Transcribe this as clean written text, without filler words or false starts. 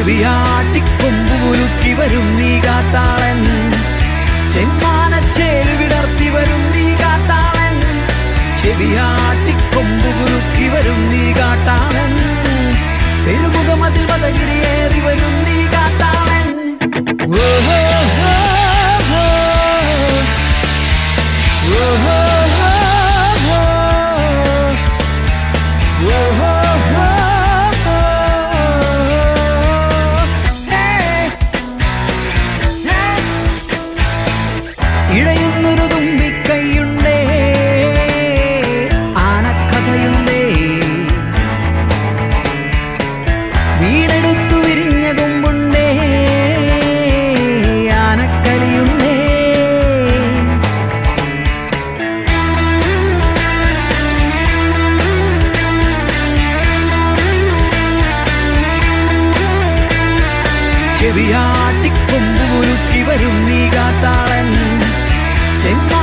ചെവിയാട്ടിക്കൊമ്പു കുലുക്കി വരും നീ കാട്ടാളൻ, ചെമ്മാനച്ചേല് വിടർത്തി വരും നീ കാട്ടാളൻ. ചെവിയാട്ടിക്കൊമ്പു കുലുക്കി വരും നീ കാട്ടാളൻ, പെരുമുഖമതിൽ വതകിരിയേറി വരും നീ കാട്ടാളൻ. ഓഹോ ഓഹോ ഇഴയുന്നൊരു തുമ്പിക്കൈയുണ്ടേ, ആനക്കഥയുണ്ടേ, വീടെടുത്തു വിരിഞ്ഞ കൊമ്പുണ്ടേ, ആനക്കലിയുണ്ടേ. ചെവിയാട്ടിക്കൊമ്പു കുലുക്കി വരും നീ കാട്ടാളൻ, ചെമ്മ